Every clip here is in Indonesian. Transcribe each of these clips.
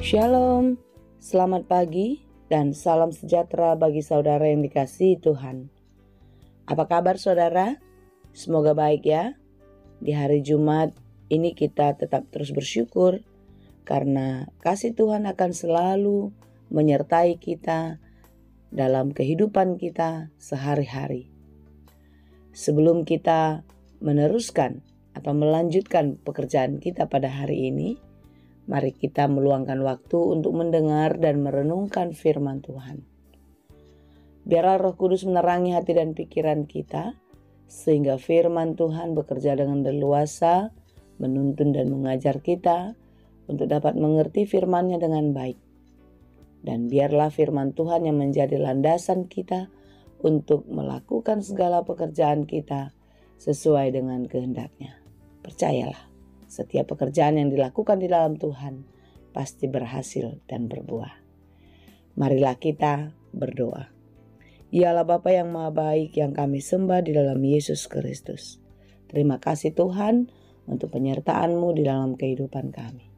Shalom, selamat pagi dan salam sejahtera bagi saudara yang dikasihi Tuhan. Apa kabar saudara? Semoga baik ya. Di hari Jumat ini kita tetap terus bersyukur karena kasih Tuhan akan selalu menyertai kita dalam kehidupan kita sehari-hari. Sebelum kita meneruskan atau melanjutkan pekerjaan kita pada hari ini, mari kita meluangkan waktu untuk mendengar dan merenungkan firman Tuhan. Biarlah Roh Kudus menerangi hati dan pikiran kita, sehingga firman Tuhan bekerja dengan leluasa, menuntun dan mengajar kita untuk dapat mengerti firman-Nya dengan baik. Dan biarlah firman Tuhan yang menjadi landasan kita untuk melakukan segala pekerjaan kita sesuai dengan kehendak-Nya. Percayalah, setiap pekerjaan yang dilakukan di dalam Tuhan pasti berhasil dan berbuah. Marilah kita berdoa. Ya Allah Bapa yang Maha Baik yang kami sembah di dalam Yesus Kristus. Terima kasih Tuhan untuk penyertaan-Mu di dalam kehidupan kami.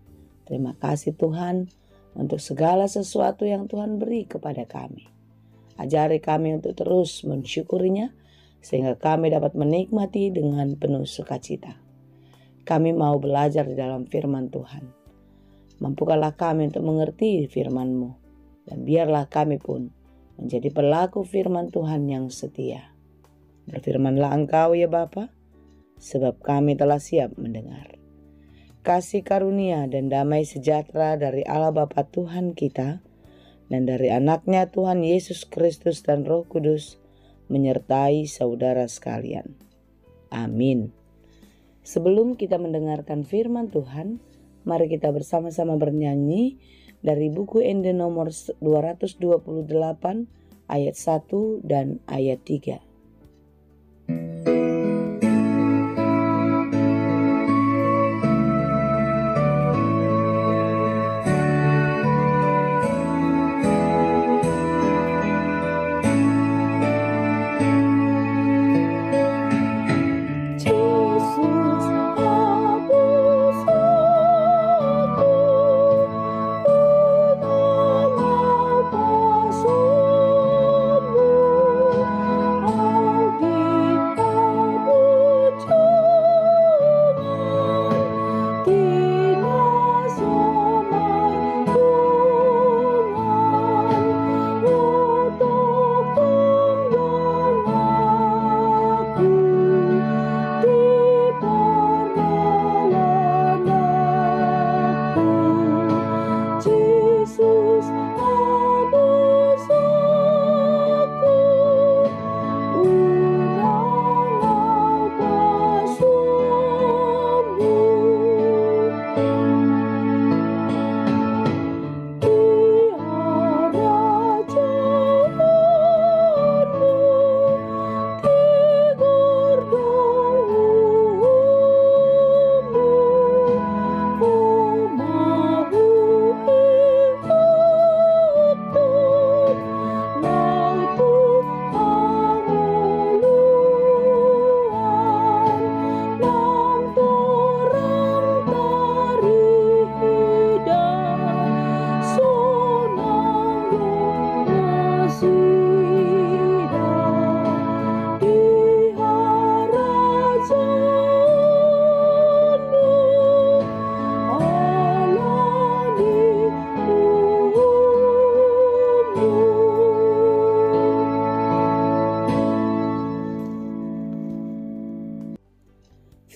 Terima kasih Tuhan untuk segala sesuatu yang Tuhan beri kepada kami. Ajari kami untuk terus mensyukurinya sehingga kami dapat menikmati dengan penuh sukacita. Kami mau belajar di dalam firman Tuhan. Mampukanlah kami untuk mengerti firman-Mu. Dan biarlah kami pun menjadi pelaku firman Tuhan yang setia. Berfirmanlah Engkau ya Bapa, sebab kami telah siap mendengar. Kasih karunia dan damai sejahtera dari Allah Bapa Tuhan kita, dan dari anaknya Tuhan Yesus Kristus dan Roh Kudus, menyertai saudara sekalian. Amin. Sebelum kita mendengarkan firman Tuhan, mari kita bersama-sama bernyanyi dari buku Ende nomor 228 ayat 1 dan ayat 3.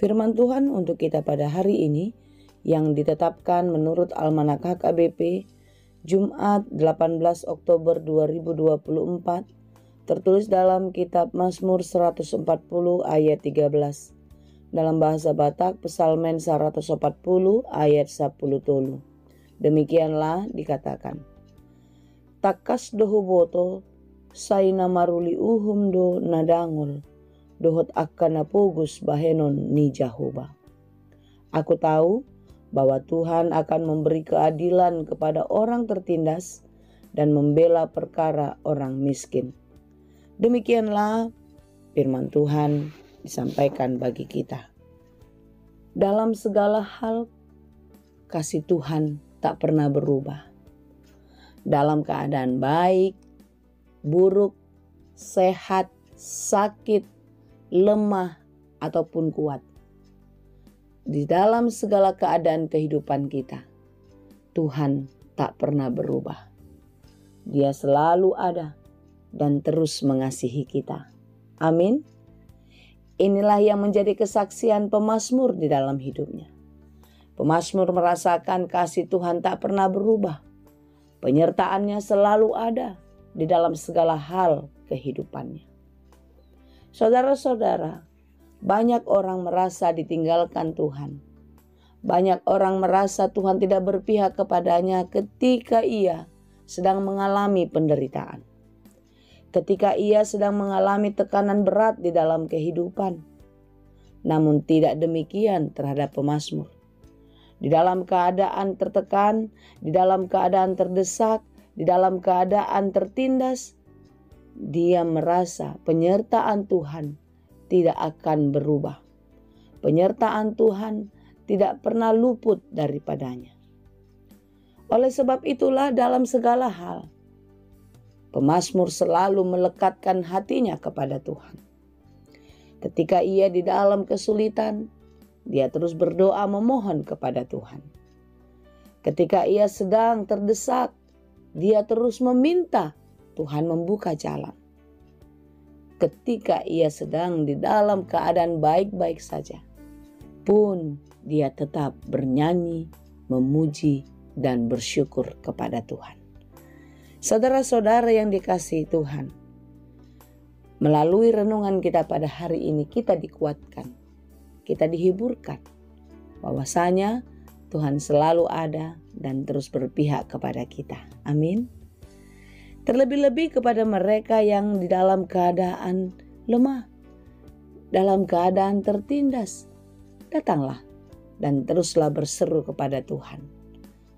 Firman Tuhan untuk kita pada hari ini yang ditetapkan menurut Almanak HKBP Jumat 18 Oktober 2024 tertulis dalam kitab Mazmur 140 ayat 13 dalam bahasa Batak Psalmen 140 ayat 10 tolu. Demikianlah dikatakan, takas dohuboto saina maruli uhum do nadangol dohot akan napogus bahenon ni Jehovah. Aku tahu bahwa Tuhan akan memberi keadilan kepada orang tertindas dan membela perkara orang miskin. Demikianlah firman Tuhan disampaikan bagi kita. Dalam segala hal, kasih Tuhan tak pernah berubah. Dalam keadaan baik, buruk, sehat, sakit, lemah, ataupun kuat. Di dalam segala keadaan kehidupan kita, Tuhan tak pernah berubah. Dia selalu ada dan terus mengasihi kita. Amin. Inilah yang menjadi kesaksian pemazmur di dalam hidupnya. Pemazmur merasakan kasih Tuhan tak pernah berubah. Penyertaannya selalu ada di dalam segala hal kehidupannya. Saudara-saudara, banyak orang merasa ditinggalkan Tuhan. Banyak orang merasa Tuhan tidak berpihak kepadanya ketika ia sedang mengalami penderitaan. Ketika ia sedang mengalami tekanan berat di dalam kehidupan. Namun tidak demikian terhadap pemazmur. Di dalam keadaan tertekan, di dalam keadaan terdesak, di dalam keadaan tertindas, dia merasa penyertaan Tuhan tidak akan berubah. Penyertaan Tuhan tidak pernah luput daripadanya. Oleh sebab itulah dalam segala hal, pemazmur selalu melekatkan hatinya kepada Tuhan. Ketika ia di dalam kesulitan, dia terus berdoa memohon kepada Tuhan. Ketika ia sedang terdesak, dia terus meminta Tuhan membuka jalan. Ketika ia sedang di dalam keadaan baik-baik saja, pun dia tetap bernyanyi, memuji, dan bersyukur kepada Tuhan. Saudara-saudara yang dikasihi Tuhan, melalui renungan kita pada hari ini kita dikuatkan, kita dihiburkan bahwasanya Tuhan selalu ada dan terus berpihak kepada kita. Amin. Terlebih-lebih kepada mereka yang di dalam keadaan lemah, dalam keadaan tertindas, datanglah dan teruslah berseru kepada Tuhan.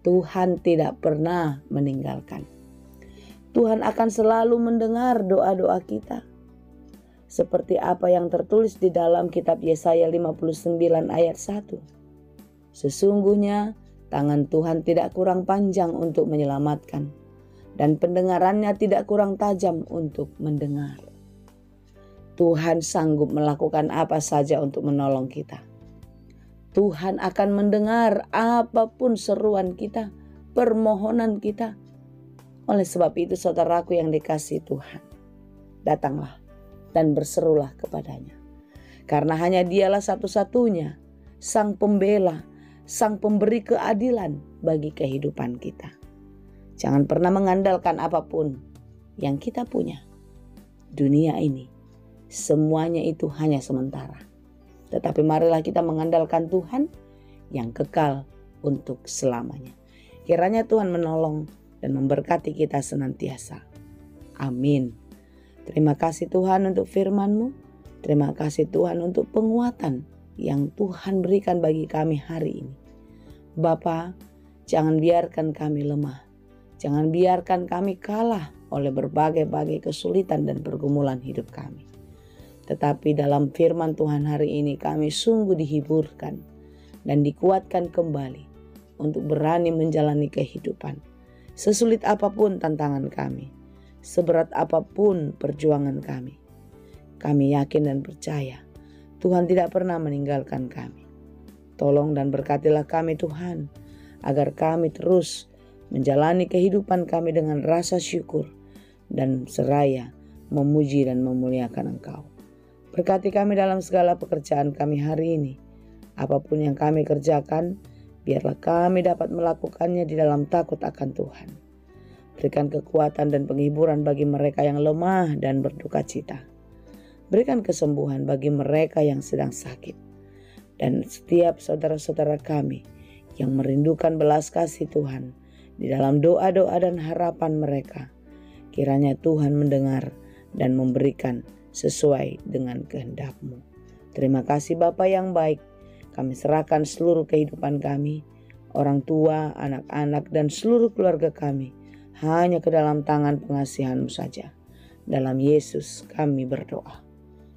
Tuhan tidak pernah meninggalkan. Tuhan akan selalu mendengar doa-doa kita. Seperti apa yang tertulis di dalam kitab Yesaya 59 ayat 1. Sesungguhnya tangan Tuhan tidak kurang panjang untuk menyelamatkan, dan pendengarannya tidak kurang tajam untuk mendengar. Tuhan sanggup melakukan apa saja untuk menolong kita. Tuhan akan mendengar apapun seruan kita, permohonan kita. Oleh sebab itu saudaraku yang dikasihi Tuhan, datanglah dan berserulah kepadanya. Karena hanya dialah satu-satunya sang pembela, sang pemberi keadilan bagi kehidupan kita. Jangan pernah mengandalkan apapun yang kita punya. Dunia ini, semuanya itu hanya sementara. Tetapi marilah kita mengandalkan Tuhan yang kekal untuk selamanya. Kiranya Tuhan menolong dan memberkati kita senantiasa. Amin. Terima kasih Tuhan untuk firman-Mu. Terima kasih Tuhan untuk penguatan yang Tuhan berikan bagi kami hari ini. Bapa, jangan biarkan kami lemah. Jangan biarkan kami kalah oleh berbagai-bagai kesulitan dan pergumulan hidup kami. Tetapi dalam firman Tuhan hari ini kami sungguh dihiburkan dan dikuatkan kembali untuk berani menjalani kehidupan. Sesulit apapun tantangan kami, seberat apapun perjuangan kami yakin dan percaya Tuhan tidak pernah meninggalkan kami. Tolong dan berkatilah kami Tuhan, agar kami terus menjalani kehidupan kami dengan rasa syukur dan seraya memuji dan memuliakan Engkau. Berkati kami dalam segala pekerjaan kami hari ini. Apapun yang kami kerjakan, biarlah kami dapat melakukannya di dalam takut akan Tuhan. Berikan kekuatan dan penghiburan bagi mereka yang lemah dan berduka cita. Berikan kesembuhan bagi mereka yang sedang sakit. Dan setiap saudara-saudara kami yang merindukan belas kasih Tuhan di dalam doa-doa dan harapan mereka, kiranya Tuhan mendengar dan memberikan sesuai dengan kehendak-Mu. Terima kasih Bapa yang baik. Kami serahkan seluruh kehidupan kami, orang tua, anak-anak, dan seluruh keluarga kami hanya ke dalam tangan pengasihan-Mu saja. Dalam Yesus kami berdoa.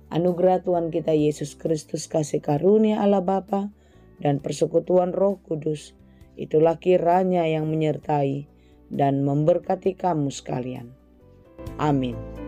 Anugerah Tuhan kita Yesus Kristus, kasih karunia Allah Bapa, dan persekutuan Roh Kudus itulah kiranya yang menyertai dan memberkati kamu sekalian. Amin.